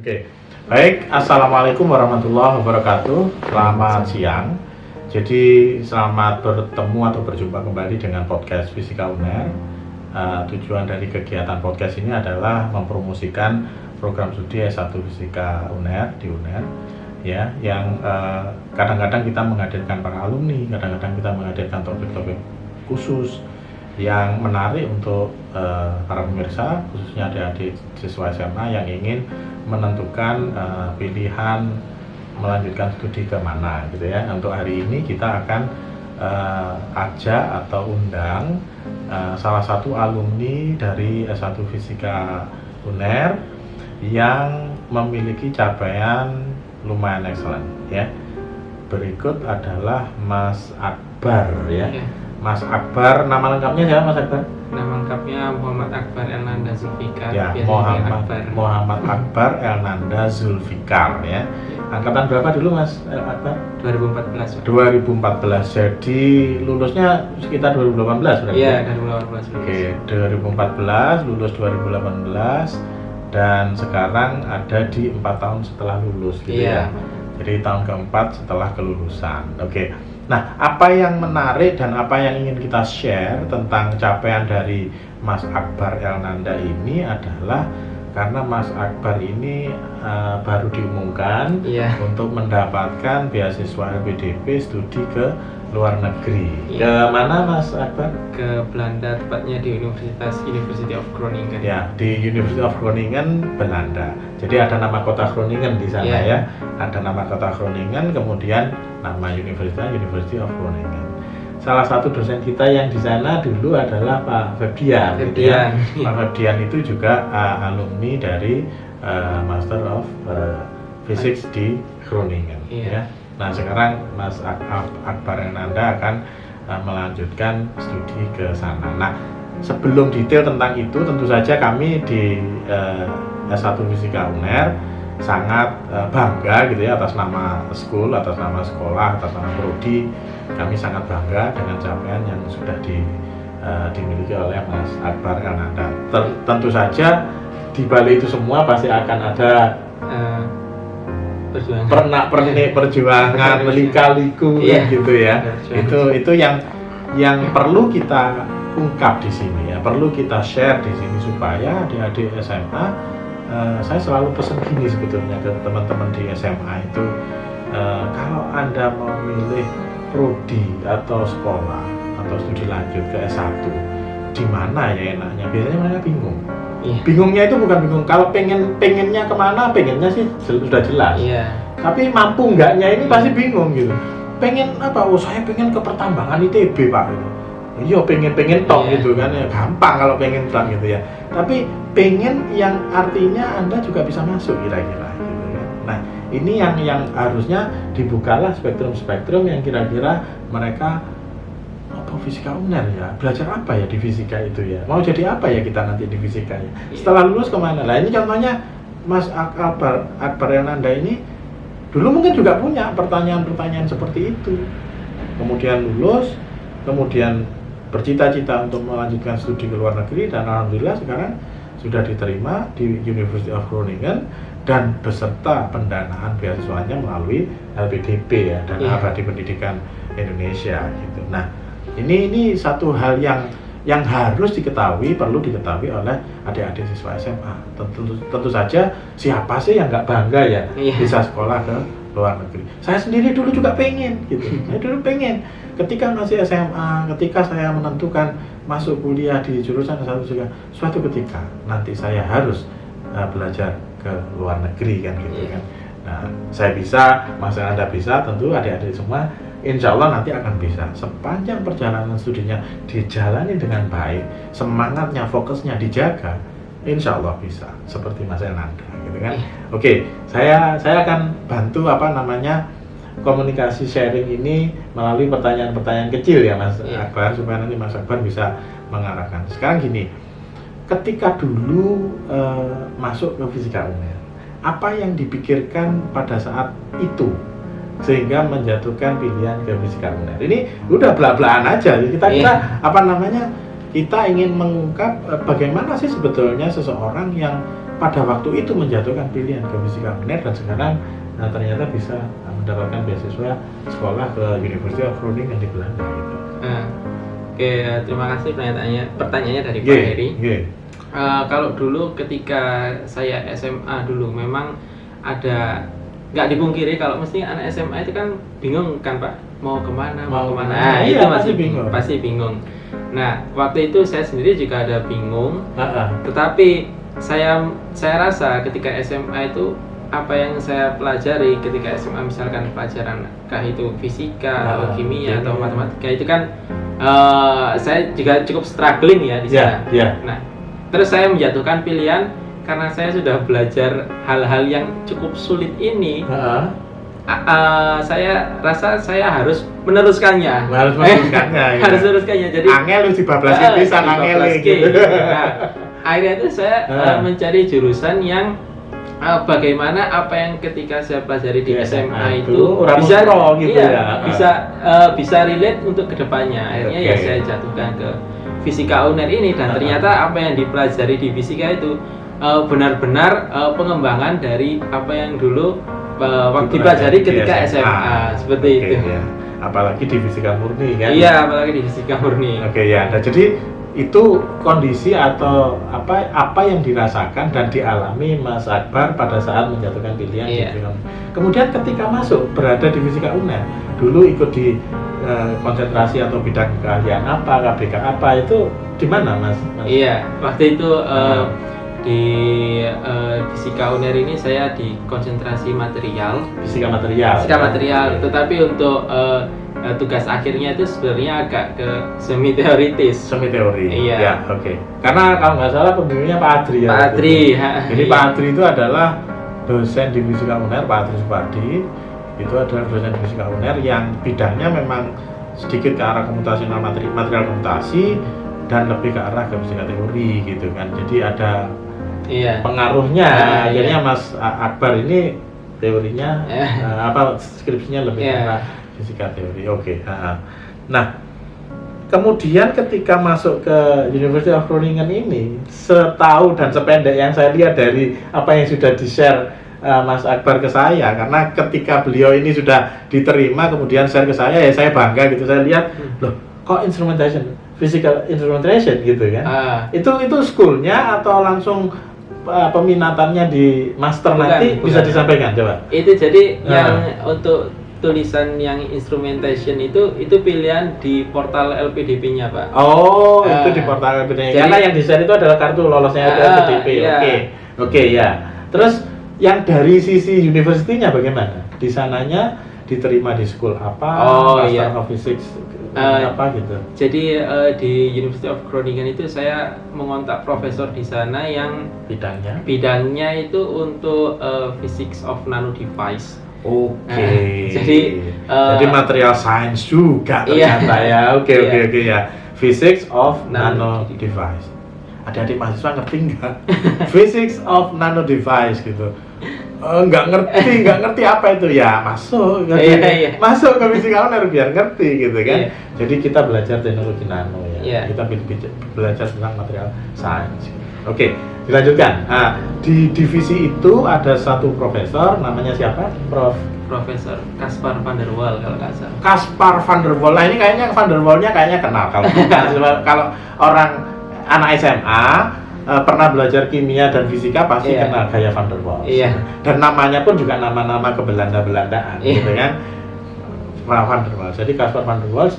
Oke, baik. Assalamualaikum warahmatullahi wabarakatuh. Selamat siang. Jadi selamat bertemu atau berjumpa kembali dengan podcast Fisika UNER. Tujuan dari kegiatan podcast ini adalah mempromosikan program studi S1 Fisika UNER di UNER, ya, yang kadang-kadang kita menghadirkan para alumni, kadang-kadang kita menghadirkan topik-topik khusus yang menarik untuk para pemirsa, khususnya adik-adik siswa SMA yang ingin menentukan pilihan melanjutkan studi ke mana, gitu ya. Untuk hari ini kita akan ajak atau undang salah satu alumni dari S1 Fisika UNER yang memiliki capaian lumayan excellent, ya. Berikut adalah Mas Akbar, ya. Mas Akbar, nama lengkapnya siapa Mas Akbar? Nama lengkapnya Muhammad Akbar Elnanda Zulfikar. Ya, Muhammad Akbar Elnanda Zulfikar, ya. Angkatan berapa dulu Mas Akbar? 2014. 2014. Jadi lulusnya sekitar 2018 berarti? Iya, 2018. Oke, 2014 lulus 2018 dan sekarang ada di 4 tahun setelah lulus, gitu ya. Jadi tahun keempat setelah kelulusan. Oke. Nah, apa yang menarik dan apa yang ingin kita share tentang capaian dari Mas Akbar Elnanda ini adalah karena Mas Akbar ini baru diumumkan untuk mendapatkan beasiswa LPDP studi ke luar negeri. Ke mana Mas Akbar? Ke Belanda, tepatnya di University of Groningen. Ya, di University of Groningen, Belanda. Jadi ada nama kota Groningen di sana, ya. Ada nama kota Groningen, kemudian nama universitasnya University of Groningen. Salah satu dosen kita yang di sana dulu adalah Pak Febian. Gitu ya. Pak Febian itu juga alumni dari Master of Physics di Groningen. Ya. Nah, sekarang Mas Akbar Elnanda akan melanjutkan studi ke sana. Nah, sebelum detail tentang itu, tentu saja kami di S1 Fisika UNER sangat bangga, gitu ya, atas nama school, atas nama sekolah, atas nama prodi. Kami sangat bangga dengan capaian yang sudah dimiliki oleh Mas Akbar Elnanda. Tentu saja di balik itu semua pasti akan ada perjuangan lika-liku, gitu ya. Itu yang perlu kita ungkap di sini, ya, perlu kita share di sini supaya adik-adik SMA, saya selalu pesan gini sebetulnya ke teman-teman di SMA itu, kalau Anda mau milih prodi atau sekolah atau studi lanjut ke S1, di mana ya enaknya? Biasanya mereka bingung. Bingungnya itu bukan bingung kalau pengennya kemana, pengennya sih sudah jelas. Tapi mampu enggaknya ini pasti bingung, gitu. Pengen apa? Oh, saya pengen ke pertambangan ITB, Pak. Iya, pengen top, gitu kan, ya gampang kalau pengen top, gitu ya. Tapi pengen yang artinya Anda juga bisa masuk kira-kira, gitu kan. Nah, ini yang harusnya dibukalah spektrum yang kira-kira mereka Fisika UNER, ya, belajar apa ya di fisika itu, ya, mau jadi apa ya kita nanti di fisika, ya, setelah lulus kemana. Nah, ini contohnya Mas Akbar Elnanda ini dulu mungkin juga punya pertanyaan-pertanyaan seperti itu, kemudian lulus, kemudian bercita-cita untuk melanjutkan studi ke luar negeri, dan alhamdulillah sekarang sudah diterima di University of Groningen dan beserta pendanaan beasiswanya melalui LPDP, ya, Dana Abadi Pendidikan Indonesia, gitu. Nah, ini satu hal yang harus diketahui, perlu diketahui oleh adik-adik siswa SMA. Tentu saja siapa sih yang nggak bangga, ya, bisa sekolah ke luar negeri. Saya sendiri dulu juga pengen, gitu. Saya dulu pengen ketika masih SMA, ketika saya menentukan masuk kuliah di jurusan S1 juga, suatu ketika nanti saya harus belajar ke luar negeri, kan, gitu kan. Nah, saya bisa, Mas Anda bisa, tentu adik-adik semua insya Allah nanti akan bisa, sepanjang perjalanan studinya dijalani dengan baik, semangatnya, fokusnya dijaga, insya Allah bisa seperti Mas Elnanda, gitu kan. Oke, saya akan bantu komunikasi sharing ini melalui pertanyaan-pertanyaan kecil, ya, Mas Akbar, supaya nanti Mas Akbar bisa mengarahkan. Sekarang gini, ketika dulu masuk ke Fisika UNER, apa yang dipikirkan pada saat itu sehingga menjatuhkan pilihan ke Fisika UNER? Ini udah belak-belakan aja, kita kita ingin mengungkap bagaimana sih sebetulnya seseorang yang pada waktu itu menjatuhkan pilihan ke fisika UNER dan sekarang ternyata bisa mendapatkan beasiswa sekolah ke University of Groningen di Belanda gitu. Oke, terima kasih pertanyaannya dari Pak Heri. Kalau dulu ketika saya SMA dulu memang ada, nggak dipungkiri kalau mesti anak SMA itu kan bingung kan Pak, mau kemana. Nah, iya, itu masih pasti bingung. Nah, waktu itu saya sendiri juga ada bingung. Tetapi saya rasa ketika SMA itu apa yang saya pelajari ketika SMA, misalkan pelajaran itu fisika atau kimia atau matematika, itu kan saya juga cukup struggling ya di sana. Nah, terus saya menjatuhkan pilihan karena saya sudah belajar hal-hal yang cukup sulit ini. Saya rasa saya harus meneruskannya. Harus meneruskannya. Jadi angel lu dibablasin pisan angel gitu. Nah, akhirnya itu saya mencari jurusan yang bagaimana apa yang ketika saya pelajari di SMA itu bisa gitu bisa relate untuk kedepannya. Akhirnya ya saya jatuhkan ke fisika UNER ini, dan ternyata apa yang dipelajari di fisika itu benar-benar pengembangan dari apa yang dulu waktu dipelajari ketika SMA seperti itu. Ya. Apalagi di fisika murni kan? Iya, apalagi di fisika murni. Nah, jadi itu kondisi atau apa yang dirasakan dan dialami Mas Akbar pada saat menjatuhkan pilihan di fisika. Kemudian ketika masuk berada di fisika UNER, dulu ikut di konsentrasi atau bidang keahlian apa, KBK apa, itu di mana Mas? Iya, waktu itu di fisika UNER ini saya di konsentrasi material. Fisika material. Tetapi untuk tugas akhirnya itu sebenarnya agak ke semi teori. Iya. Ya, oke. Karena kalau nggak salah pembimbingnya Pak Adri ya. Pak Adri. Jadi Pak Adri itu adalah dosen di fisika UNER, Pak Adri Supardi. Itu adalah dosen di fisika UNER yang bidangnya memang sedikit ke arah komputasional material komputasi dan lebih ke arah ke fisika teori gitu kan. Jadi ada pengaruhnya. Akhirnya Mas Akbar ini teorinya skripsinya lebih ke arah fisika teori. Nah, kemudian ketika masuk ke University of Groningen ini, setahu dan sependek yang saya lihat dari apa yang sudah di-share Mas Akbar ke saya, karena ketika beliau ini sudah diterima kemudian share ke saya, ya saya bangga gitu. Saya lihat, loh kok physical instrumentation gitu kan. Itu schoolnya atau langsung peminatannya di master? Bukan. Bisa disampaikan coba. Itu jadi yang untuk tulisan yang instrumentation itu pilihan di portal LPDP-nya Pak. Itu di portal LPDP. Karena yang di-share itu adalah kartu lolosnya LPDP. Oke ya. Terus yang dari sisi university-nya bagaimana? Di sananya diterima di school apa? Master of Physics apa gitu. Jadi di University of Groningen itu saya mengontak profesor di sana yang bidangnya itu untuk Physics of Nano Device. Jadi material science juga ternyata ya. Oke ya. Physics of Nano Device. Adik-adik mahasiswa ngerti nggak? Physics of Nano Device gitu. Nggak ngerti apa itu ya, masuk ke fisika UNER biar ngerti gitu kan. Jadi kita belajar teknologi nano ya. Kita belajar tentang material science gitu. Oke, dilanjutkan. Di divisi itu ada satu profesor, namanya siapa? Profesor Caspar van der Wal kalau nggak salah. Caspar van der Wal. Nah ini kayaknya van der Wal-nya kayaknya kenal kalau orang anak SMA pernah belajar kimia dan fisika pasti kenal gaya van der Wal. Dan namanya pun juga nama-nama kebelanda-belandaan gitu kan. Van der Wal. Jadi Caspar van der Wal,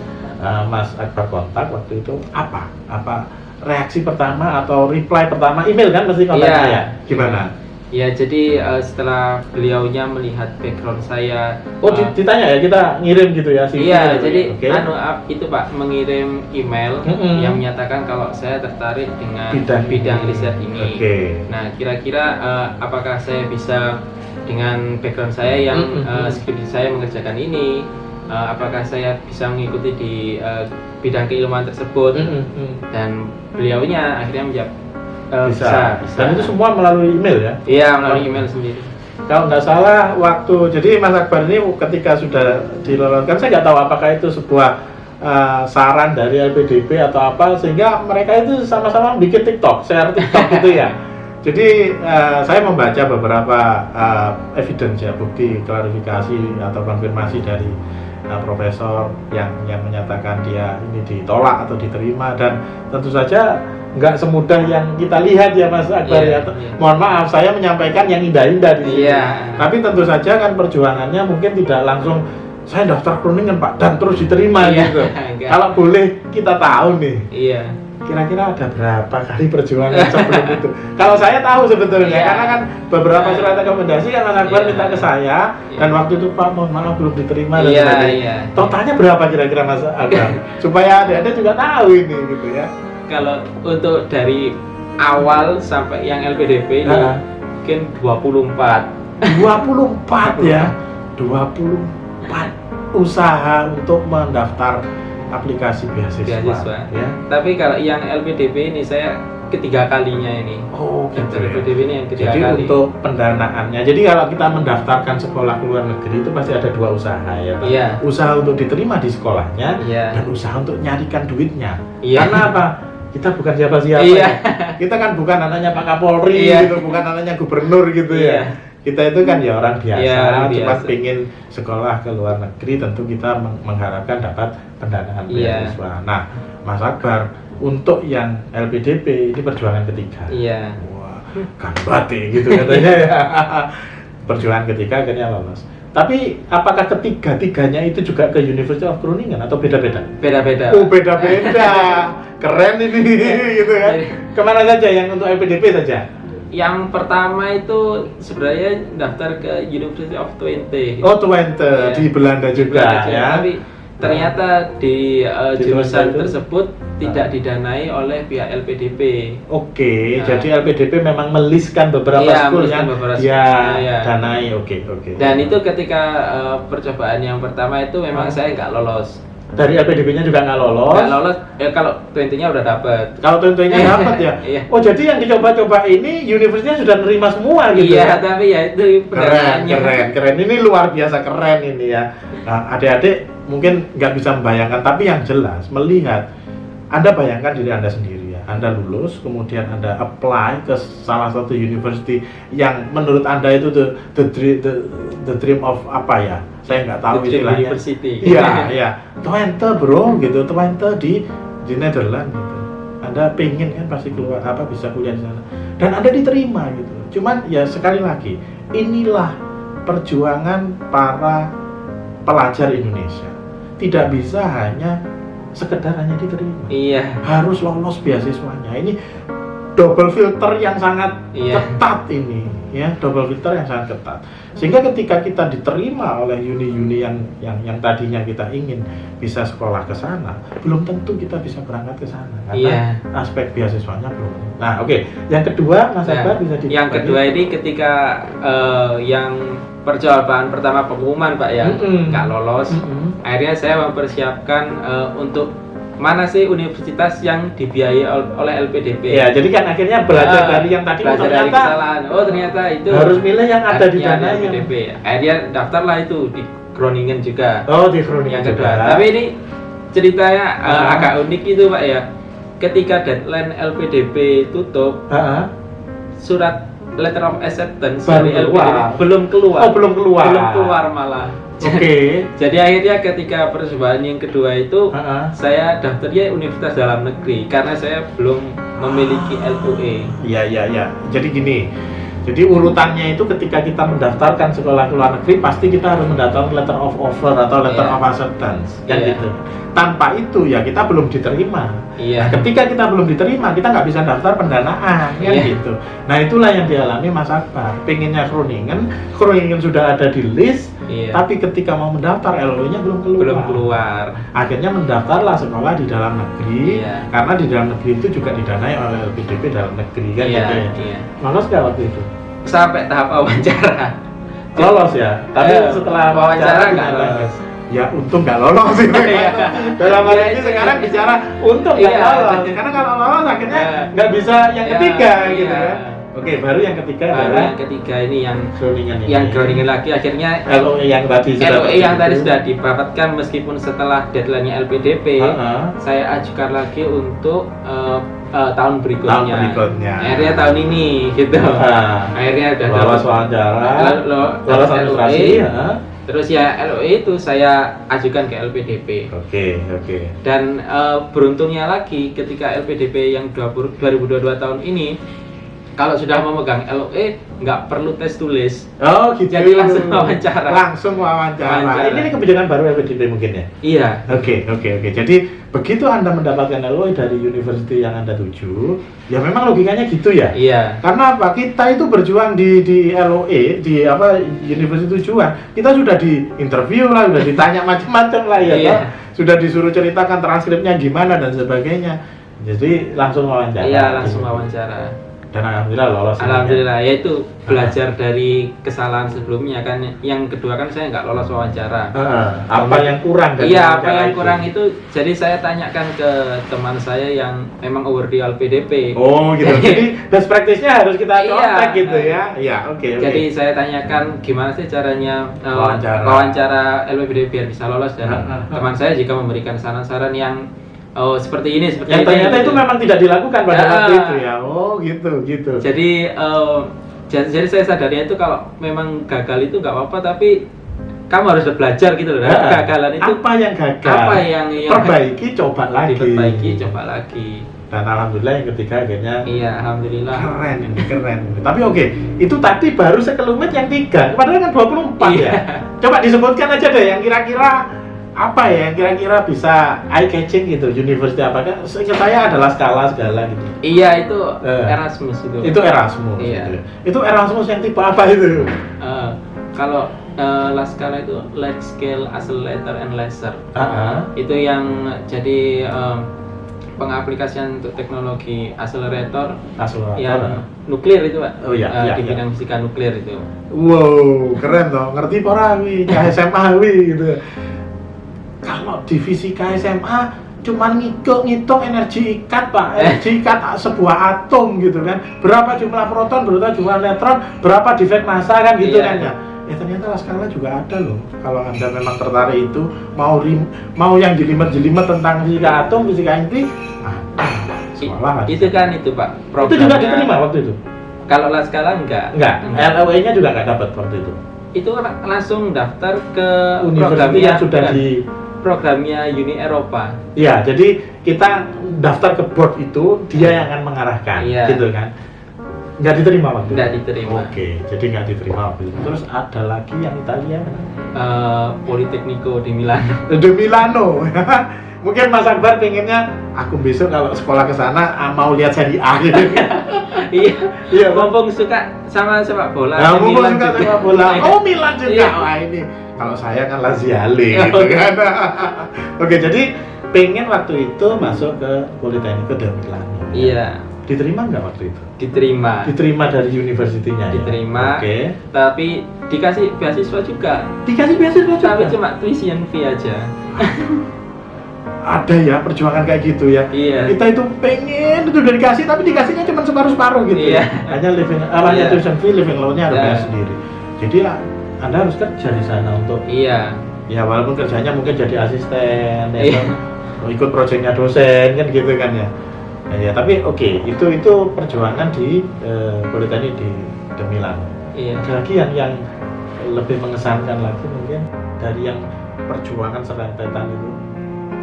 Mas Akbar kontak waktu itu apa reaksi pertama atau reply pertama email kan mesti kontaknya ya? Gimana? Ya jadi setelah beliaunya melihat background saya. Ditanya ya, kita ngirim gitu ya sih? Iya, jadi itu Pak mengirim email yang menyatakan kalau saya tertarik dengan bidang riset ini. Nah kira-kira apakah saya bisa dengan background saya yang skripsi saya mengerjakan ini, apakah saya bisa mengikuti di bidang keilmuan tersebut? Dan beliaunya akhirnya menjawab bisa. Dan itu semua melalui email ya? Iya, melalui email sendiri. Kalau nggak salah jadi Mas Akbar ini ketika sudah diloloskan, saya nggak tahu apakah itu sebuah saran dari LPDP atau apa, sehingga mereka itu sama-sama bikin TikTok, share TikTok gitu ya. Jadi saya membaca beberapa evidence ya, bukti klarifikasi atau konfirmasi dari profesor yang menyatakan dia ini ditolak atau diterima, dan tentu saja nggak semudah yang kita lihat ya Mas Akbar ya. Mohon maaf saya menyampaikan yang indah-indah di sini. Tapi tentu saja kan perjuangannya mungkin tidak langsung saya daftar Groningen Pak dan terus diterima gitu. Kalau boleh kita tahu nih. Kira-kira ada berapa kali perjuangan sebelum itu? Kalau saya tahu sebetulnya, karena kan beberapa surat rekomendasi kan Mas Akbar minta ke saya, dan waktu itu Pak mohon maaf belum diterima dan sebagainya. Totalnya berapa kira-kira Mas Akbar? Supaya adik-adik juga tahu ini gitu ya. Kalau untuk dari awal sampai yang LPDP ini mungkin 24 ya, 24 usaha untuk mendaftar aplikasi beasiswa. Ya. Tapi kalau yang LPDP ini saya ketiga kalinya ini. Oh, gitu ya. LPDP ini yang ketiga jadi kali. Untuk pendanaannya. Jadi kalau kita mendaftarkan sekolah ke luar negeri itu pasti ada dua usaha ya, Pak. Usaha untuk diterima di sekolahnya dan usaha untuk nyarikan duitnya. Karena apa? Kita bukan siapa-siapa ya. Kita kan bukan anaknya Pak Kapolri gitu, bukan anaknya gubernur gitu ya. Kita itu kan ya orang biasa, cuma pengen sekolah ke luar negeri, tentu kita mengharapkan dapat pendanaan beasiswa. Nah, Mas Akbar, untuk yang LPDP ini perjuangan ketiga. Wah, kan bate gitu katanya ya. Perjuangan ketiga akhirnya lolos. Tapi apakah ketiga-tiganya itu juga ke University of Groningen atau beda-beda? Beda-beda. Oh, beda-beda. Keren ini gitu ya. Kemana saja yang untuk LPDP saja? Yang pertama itu sebenarnya daftar ke University of Twente. Oh, Twente di Belanda juga ya. Tapi ternyata di jurusan tersebut tidak didanai oleh pihak LPDP. Oke, jadi LPDP memang meliskan beberapa school yang dia danai. Oke. Dan itu ketika percobaan yang pertama itu memang saya nggak lolos. Dari LPDP-nya juga nggak lolos? Nggak lolos, kalau 20-nya udah dapet. Kalau 20-nya dapet ya? Oh, jadi yang dicoba-coba ini universitasnya sudah nerima semua gitu ya? Tapi ya itu keren. Ini luar biasa keren ini ya. Nah, adik-adik mungkin nggak bisa membayangkan, tapi yang jelas melihat, Anda bayangkan diri Anda sendiri ya. Anda lulus, kemudian Anda apply ke salah satu university yang menurut Anda itu the dream of apa ya? Saya nggak tahu istilahnya. Iya. Twente bro, gitu. Twente di Nederland gitu. Anda pengen kan pasti keluar bisa kuliah di sana. Dan Anda diterima gitu. Cuman ya sekali lagi, inilah perjuangan para pelajar Indonesia. Tidak bisa hanya sekedar hanya diterima. Harus lolos beasiswanya. Ini double filter yang sangat ketat ini, ya, double filter yang sangat ketat. Sehingga ketika kita diterima oleh uni-uni yang tadinya kita ingin bisa sekolah ke sana, belum tentu kita bisa berangkat ke sana karena aspek beasiswanya belum. Nah, oke. Yang kedua, Mas Akbar bisa ditanyakan. Yang kedua ini ketika yang percobaan pertama pengumuman Pak ya, nggak lolos. Akhirnya saya mempersiapkan untuk mana sih universitas yang dibiayai oleh LPDP. Ya, jadi kan akhirnya belajar dari yang tadi dari kesalahan. Ternyata itu harus milih yang ada di dana LPDP. Akhirnya daftarlah itu di Groningen juga. Oh, di Groningen yang kedua. Tapi ini ceritanya agak unik itu Pak ya. Ketika deadline LPDP tutup, surat letter of acceptance dari LPDP belum keluar. Oh, belum keluar malah. Jadi akhirnya ketika percobaan yang kedua itu saya daftarnya universitas dalam negeri karena saya belum memiliki LUE. Iya. Jadi gini. Jadi urutannya itu ketika kita mendaftarkan sekolah ke luar negeri pasti kita harus mendaftarkan letter of offer atau letter of acceptance kan gitu. Tanpa itu ya kita belum diterima. Nah, ketika kita belum diterima kita nggak bisa daftar pendanaan kan gitu. Nah, itulah yang dialami Mas Akbar. Pengennya Groningen sudah ada di list. Tapi ketika mau mendaftar LO-nya belum keluar. Akhirnya mendaftarlah sekolah di dalam negeri karena di dalam negeri itu juga didanai oleh LPDP dalam negeri kan gitu ya. Lolos nggak waktu itu? Sampai tahap wawancara. Lolos ya. Tapi setelah wawancara nggak lolos. Ya untung nggak lolos itu. Dalam hal ini sekarang bicara untung nggak lolos. Karena kalau lolos akhirnya nggak bisa yang ketiga gitu ya. Oke, baru yang ketiga Baru adalah yang ketiga ini yang groundingan ini. yang groundingan lagi, akhirnya LOE yang tadi sudah didapatkan meskipun setelah deadline-nya LPDP, saya ajukan lagi untuk tahun berikutnya. Akhirnya tahun ini gitu. Akhirnya udah lolos wawancara, lolos administrasi, terus ya LOE itu saya ajukan ke LPDP. Oke. Dan beruntungnya lagi ketika LPDP yang 2022 tahun ini, kalau sudah memegang LOE nggak perlu tes tulis. Oh gitu. Jadi langsung wawancara. Langsung wawancara. Ini kebijakan baru LPDP mungkin ya? Iya. Oke. Jadi begitu Anda mendapatkan LOE dari university yang Anda tuju, ya memang logikanya gitu ya? Iya. Karena apa? Kita itu berjuang di LOE, di university tujuan, kita sudah di interview lah, sudah ditanya macam-macam lah ya. Iya. Sudah disuruh ceritakan transkripnya gimana dan sebagainya. Jadi langsung wawancara. Iya, langsung wawancara. Dan alhamdulillah lolos. Alhamdulillah, yaitu belajar dari kesalahan sebelumnya kan. Yang kedua kan saya nggak lolos wawancara. Apa yang kurang? Iya, apa yang kurang itu. Jadi saya tanyakan ke teman saya yang memang award di LPDP. Oh gitu. Jadi best practice-nya harus kita contact gitu ya. Iya, oke. Jadi saya tanyakan gimana sih caranya wawancara LPDP biar bisa lolos, dan teman saya jika memberikan saran-saran yang seperti ini yang ternyata itu memang tidak dilakukan pada waktu itu ya. Oh gitu. Jadi saya sadarnya itu kalau memang gagal itu nggak apa-apa, tapi kamu harus belajar gitu loh. Kegagalan itu apa yang gagal? Apa yang perbaiki, coba lagi. Coba lagi. Dan alhamdulillah yang ketiga akhirnya. Iya, alhamdulillah. Keren. Tapi oke, itu tadi baru sekelumit yang 3. Padahal kan 24 ya. Coba disebutkan aja deh yang kira-kira apa ya yang kira-kira bisa eye catching gitu, university apakah? Seingat saya adalah segala gitu. Iya, itu Erasmus itu. Itu Erasmus. Iya. Gitu. Itu Erasmus yang tipe apa itu? Kalau La Scala itu large scale accelerator and laser. Itu yang jadi pengaplikasian untuk teknologi accelerator yang nuklir itu, Pak. Oh iya, di bidang fisika nuklir itu. Wow, keren dong. Ngerti pora wi, SMA wi gitu. Kalau di fisika SMA cuman ngitung energi ikat, Pak. Energi ikat sebuah atom gitu kan. Berapa jumlah proton, berapa jumlah neutron, berapa defek massa kan gitu kan ya. Ternyata La Scala juga ada loh. Kalau Anda memang tertarik itu mau yang jelimet-jelimet tentang fisika atom, fisika inti, itu kan itu, Pak. Itu juga diterima waktu itu. Kalau La Scala enggak. LOE-nya juga enggak dapat waktu itu. Itu langsung daftar ke universitas yang sudah di programnya Uni Eropa. Iya, jadi kita daftar ke board itu, dia yang akan mengarahkan, gitu kan. Nggak diterima waktu itu? Nggak diterima. Oke, jadi nggak diterima waktu itu. Terus ada lagi yang Italia? Politecnico di Milano. Di Milano. Mungkin Mas Akbar pengennya, aku besok kalau sekolah ke sana mau lihat Serie A gitu. Iya, mumpung suka sama sepak bola. Nah, mumpung suka sepak bola. Oh, Milan juga. Wah, ini kalau saya kan Laziale gitu kan. Oke, jadi pengen waktu itu masuk ke Politecnico di Milano. Iya. Diterima nggak waktu itu? Diterima. Diterima dari universitinya. Diterima. Oke. Tapi dikasih beasiswa juga. Dikasih beasiswa juga. Tapi cuma tuition fee aja. Ada ya perjuangan kayak gitu ya. Iya. Kita itu pengen itu udah dikasih, tapi dikasihnya cuma separuh-separuh gitu. Iya. Hanya tuition fee, living loan-nya ada bayar sendiri. Jadi Anda harus kerja di sana untuk. Iya. Ya walaupun kerjanya mungkin jadi asisten, ya, ikut proyeknya dosen kan gitu kan ya. Ya tapi oke, itu perjuangan di Politecnico di Milano. Iya. Ada lagi yang lebih mengesankan lagi mungkin dari yang perjuangan serentetan itu.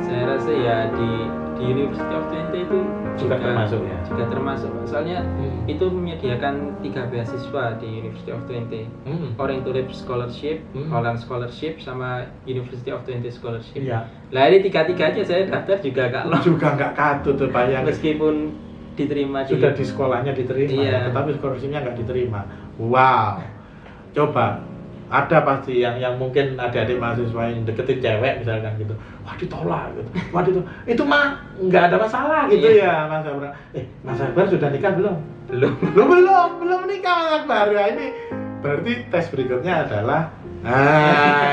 Saya rasa ya di University of Twente itu juga termasuk ya. Juga termasuk. Soalnya itu menyediakan 3 beasiswa di University of Twente. Orang Tulip Scholarship, Holland Scholarship, sama University of Twente Scholarship. Iya. Lah ini 3-3-nya saya daftar juga nggak katut tuh Pak. Meskipun diterima sudah di sekolahnya diterima, tetapi scholarship-nya nggak diterima. Wow. Coba ada pasti yang mungkin adik-adik mahasiswa yang deketin cewek misalkan gitu, wah ditolak gitu, itu mah nggak ada masalah gitu ya Mas Akbar. Mas Akbar sudah nikah belum? Belum nikah Mas Akbar. Ya ini berarti tes berikutnya adalah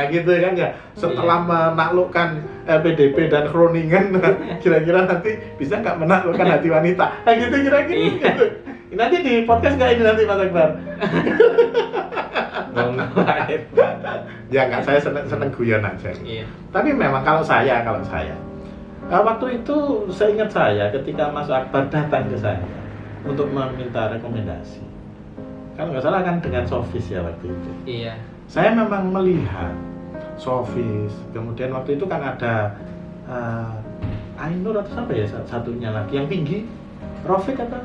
gitu kan ya, setelah menaklukkan LPDP dan Groningen, kira-kira nanti bisa nggak menaklukkan hati wanita, gitu kira-kira gitu. Nanti di podcast nggak ini nanti Mas Akbar? Ya nggak, saya seneng guyon aja. Iya. Tapi memang kalau saya waktu itu seingat saya ketika Mas Akbar datang ke saya untuk meminta rekomendasi, kalau nggak salah kan dengan Sofis ya waktu itu. Iya. Saya memang melihat Sofis, kemudian waktu itu kan ada Ainur atau siapa ya satunya lagi yang tinggi, Rofik atau?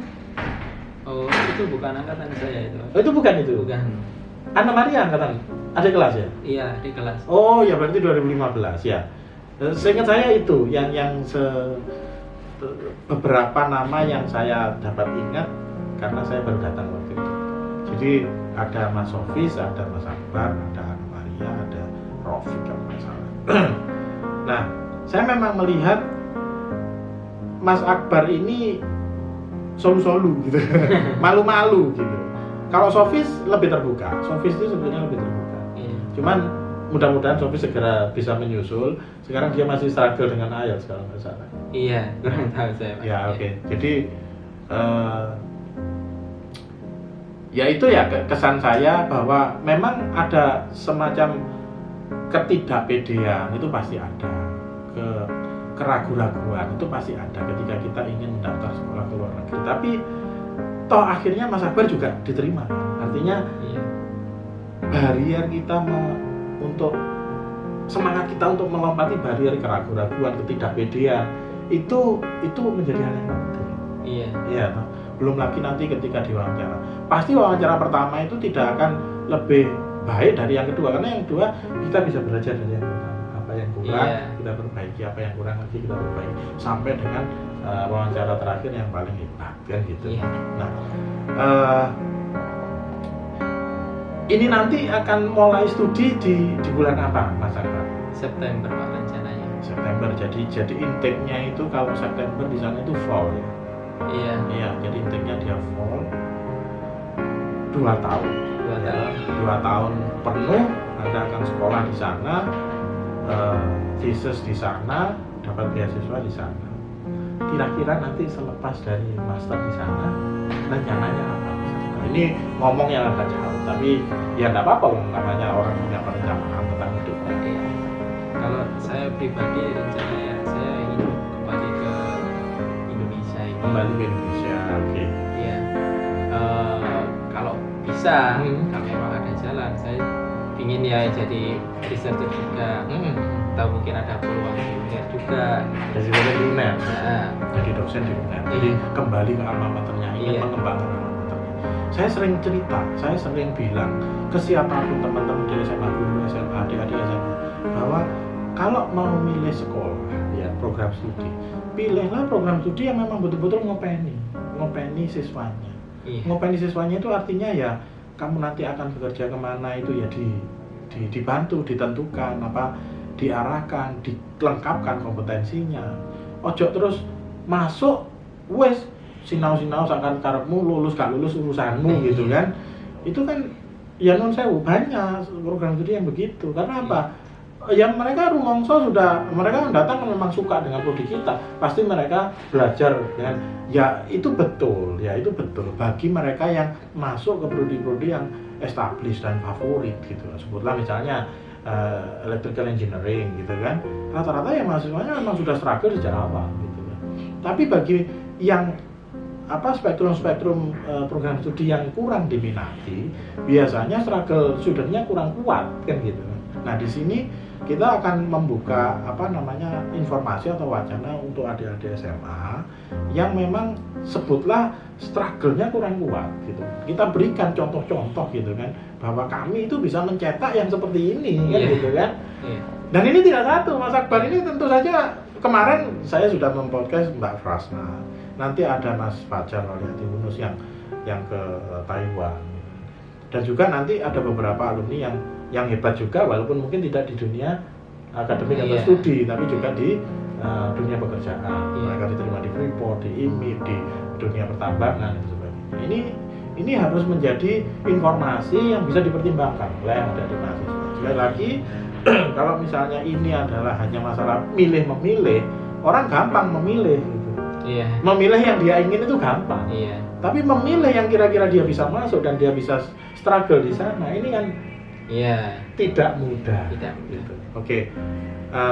Oh, itu bukan angkatan saya itu. Oh, itu bukan itu? Bukan. Anna Maria angkatan adik kelas ya? Iya, di kelas. Oh ya, berarti 2015 ya. Seingat saya itu yang beberapa nama yang saya dapat ingat karena saya baru datang waktu itu. Jadi ada Mas Sofis, ada Mas Akbar, ada Anna Maria, ada Rofik kalau nggak salah. Nah, saya memang melihat Mas Akbar ini solu-solu gitu, malu-malu gitu. Kalau Sofis lebih terbuka, Sofis itu sebenarnya lebih terbuka. Iya. Cuman mudah-mudahan Sofis segera bisa menyusul. Sekarang dia masih struggle dengan IELTS kalau nggak salah. Iya, kurang tahu saya. Pak. Ya oke. Jadi ya itu ya kesan saya bahwa memang ada semacam ketidakpedean, itu pasti ada, keraguan-raguan itu pasti ada ketika kita ingin mendaftar sekolah ke luar negeri. Tapi toh akhirnya Mas Akbar juga diterima. Artinya Iya. barrier kita untuk semangat kita untuk melompati barrier keraguan-raguan, ketidakpedean itu menjadi hal yang penting. Iya. Iya, toh. Belum lagi nanti ketika diwawancara. Pasti wawancara pertama itu tidak akan lebih baik dari yang kedua, karena yang kedua kita bisa belajar dari yang pertama. Apa yang kurang kita perbaiki, apa yang kurang lagi kita perbaiki, sampai dengan wawancara terakhir yang paling hebat kan gitu. Iya. Nah, ini nanti akan mulai studi di bulan apa, Mas Akbar? September Pak rencananya. September. Jadi intake-nya itu kalau September di sana itu fall ya. Iya. Iya, jadi intake-nya dia fall 2 tahun. 2 tahun. 2 tahun penuh Anda akan sekolah di sana, thesis di sana, dapat beasiswa di sana. Kira-kira nanti selepas dari master di sana, rencananya apa? Ini ngomong yang agak jauh, tapi ya nggak apa-apa, namanya orang punya perencanaan tentang hidupnya. Iya. Kalau saya pribadi rencananya saya ingin kembali ke Indonesia ini. Kembali ke Indonesia, oke. Iya. Kalau bisa, kalau memang ada jalan, saya ingin ya jadi researcher juga. Atau mungkin ada peluang di UNER juga. Jadi dosen di UNER. Nah, Jadi dosen di UNER. Iya. Jadi kembali ke alma maternya, ingin Iya. mengembangkan alma maternya. Saya sering cerita, saya sering bilang ke siapapun teman-teman di SMA, guru SMA, adik-adik SMA, bahwa kalau mau milih sekolah, ya program studi, pilihlah program studi yang memang betul-betul ngopeni siswanya. iya. Ngopeni siswanya itu artinya ya kamu nanti akan bekerja kemana itu ya dibantu, ditentukan apa, diarahkan, dilengkapkan kompetensinya. Ojo terus masuk wes sinau-sinau sakan karepmu, lulus gak lulus urusanmu gitu kan. Itu kan ya non sewu, banyak program studi yang begitu. Karena apa? Ya mereka rumongso sudah, mereka datang memang suka dengan prodi kita, pasti mereka belajar dengan ya itu betul bagi mereka yang masuk ke prodi-prodi yang established dan favorit gitu. Sebutlah misalnya electrical engineering gitu kan, rata-rata ya mahasiswanya memang sudah struggle sejak awal gitu kan. Tapi bagi yang spektrum program studi yang kurang diminati, biasanya struggle studentnya kurang kuat kan gitu. Nah di sini kita akan membuka informasi atau wacana untuk adik-adik SMA yang memang sebutlah struggle-nya kurang kuat gitu. Kita berikan contoh-contoh gitu kan, bahwa kami itu bisa mencetak yang seperti ini kan gitu kan. Dan ini tidak satu, Mas Akbar ini tentu saja kemarin saya sudah mempodcast Mbak Frasna. Nanti ada Mas Fajar Waliati Yunus yang ke Taiwan. Dan juga nanti ada beberapa alumni yang hebat juga, walaupun mungkin tidak di dunia akademik atau studi, tapi juga di dunia pekerjaan. Mereka diterima di Freeport, di IMIP, di dunia pertambangan dan sebagainya. Ini harus menjadi informasi yang bisa dipertimbangkan oleh yang ada di mahasiswa. Sekali lagi, kalau misalnya ini adalah hanya masalah milih-memilih, orang gampang memilih gitu. Iya. Memilih yang dia ingin itu gampang. Iya. Tapi memilih yang kira-kira dia bisa masuk dan dia bisa struggle di sana, ini kan Iya. tidak mudah. Tidak mudah. Gitu. Oke.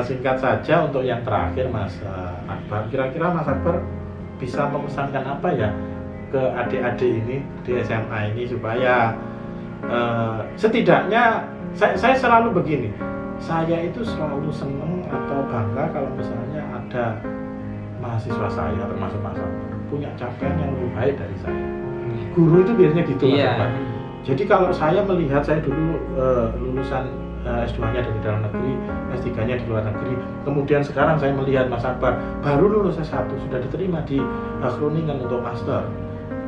Singkat saja untuk yang terakhir Mas Akbar, kira-kira Mas Akbar bisa memesankan apa ya ke adik-adik ini di SMA ini supaya setidaknya saya selalu begini, saya itu selalu seneng atau bangga kalau misalnya ada mahasiswa saya termasuk Mas Akbar punya capaian yang lebih baik dari saya. Guru itu biasanya gitu Mas Akbar. Jadi kalau saya melihat, saya dulu lulusan S2-nya dari dalam negeri, S3-nya di luar negeri, kemudian sekarang saya melihat Mas Akbar baru lulus S1 sudah diterima di Groningen untuk master.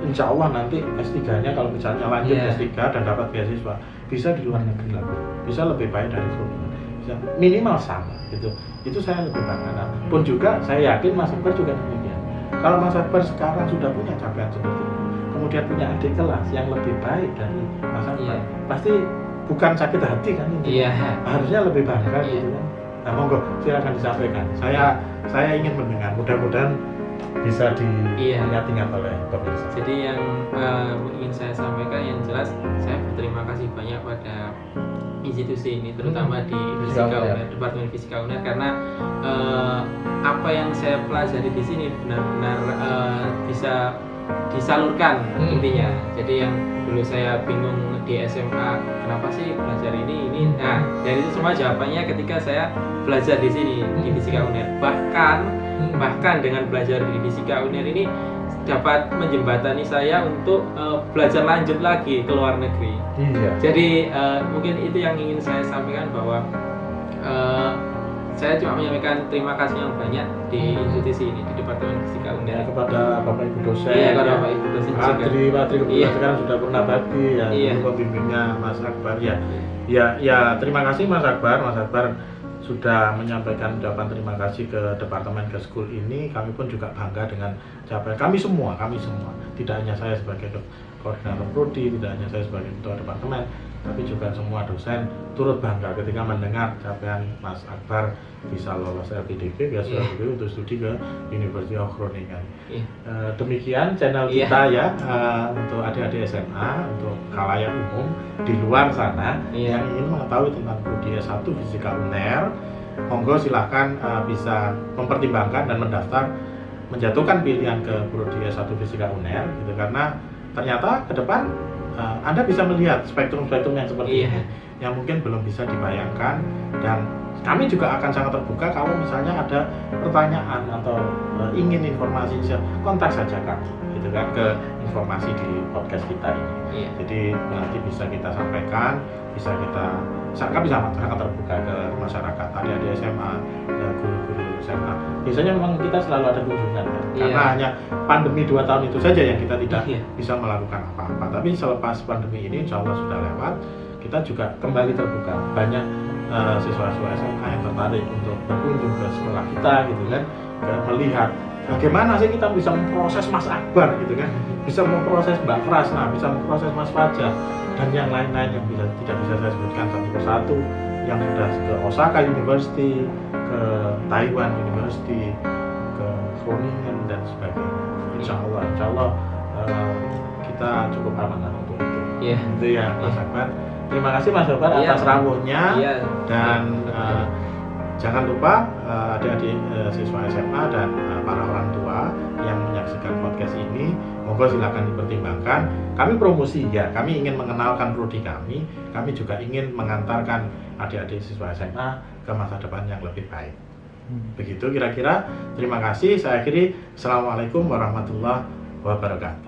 Insya Allah nanti S3-nya kalau misalnya lanjut S3 dan dapat beasiswa bisa di luar negeri lagi, bisa lebih baik dari Groningen, bisa minimal sama gitu. Itu saya lebih bangga. Pun juga saya yakin Mas Akbar juga demikian. Kalau Mas Akbar sekarang sudah punya capaian seperti itu, kemudian punya adik kelas yang lebih baik dari Mas Akbar, pasti bukan sakit hati kan ini. Harusnya lebih bangga gitu kan. Nah, monggo silakan disampaikan. Saya ingin mendengar, mudah-mudahan bisa diingat-ingat oleh pemirsa. Jadi yang ingin saya sampaikan yang jelas, saya berterima kasih banyak pada institusi ini, terutama di Fisika UNER, Departemen Fisika UNER, karena apa yang saya pelajari di sini benar-benar bisa disalurkan intinya. Jadi yang dulu saya bingung di SMA, kenapa sih belajar ini? Nah, dari itu semua jawabannya ketika saya belajar di sini di Fisika UNER. Bahkan dengan belajar di Fisika UNER ini dapat menjembatani saya untuk belajar lanjut lagi ke luar negeri. Jadi mungkin itu yang ingin saya sampaikan, bahwa saya cuma menyampaikan terima kasih yang banyak di institusi ini, di Departemen Fisika UNER, kepada Bapak Ibu dosen, kepada Bapak Ibu dosen juga. Patri kebetulan sekarang sudah pernah bakti pembimbingnya Mas Akbar ya. Terima kasih Mas Akbar sudah menyampaikan ucapan terima kasih ke Departemen Keskul ini. Kami pun juga bangga dengan capaian kami semua, tidak hanya saya sebagai koordinator prodi, tidak hanya saya sebagai ketua departemen, tapi juga semua dosen turut bangga ketika mendengar capaian Mas Akbar bisa lolos LPDP, beasiswa untuk studi ke University of Groningen. Demikian channel kita ya, untuk adik-adik SMA, untuk khalayak umum di luar sana yang ingin mengetahui tentang prodi S1 Fisika UNER, monggo silahkan bisa mempertimbangkan dan mendaftar, menjatuhkan pilihan ke prodi S1 Fisika UNER gitu, karena ternyata ke depan Anda bisa melihat spektrum-spektrum yang seperti ini yang mungkin belum bisa dibayangkan, dan kami juga akan sangat terbuka kalau misalnya ada pertanyaan atau ingin informasi, kontak saja kami gitu kan ke informasi di podcast kita ini. Jadi nanti bisa kita sampaikan, kami sangat terbuka ke masyarakat, adik-adik SMA, guru-guru SMA. Biasanya memang kita selalu ada kunjungan kan? Karena hanya pandemi 2 tahun itu saja yang kita tidak bisa melakukan apa-apa. Tapi selepas pandemi ini insya Allah sudah lewat, kita juga kembali terbuka. Banyak siswa-siswa SMA yang tertarik untuk berkunjung ke sekolah kita gitu kan, melihat bagaimana sih kita bisa memproses Mas Akbar gitu kan, bisa memproses Mbak Prasna, bisa memproses Mas Fajar, dan yang lain-lain yang tidak bisa saya sebutkan satu persatu, yang sudah ke Osaka University, ke Taiwan University, ke Groningen dan sebagainya. Insya Allah kita cukup amanah untuk itu. Itu ya Mas Akbar. Terima kasih Mas Akbar atas rawuhnya, dan jangan lupa adik-adik siswa SMA dan para orang tua yang menyaksikan podcast ini, monggo silakan dipertimbangkan. Kami promosi ya, kami ingin mengenalkan prodi kami juga ingin mengantarkan adik-adik siswa SMA ke masa depan yang lebih baik. Begitu kira-kira. Terima kasih. Saya akhiri. Assalamualaikum warahmatullahi wabarakatuh.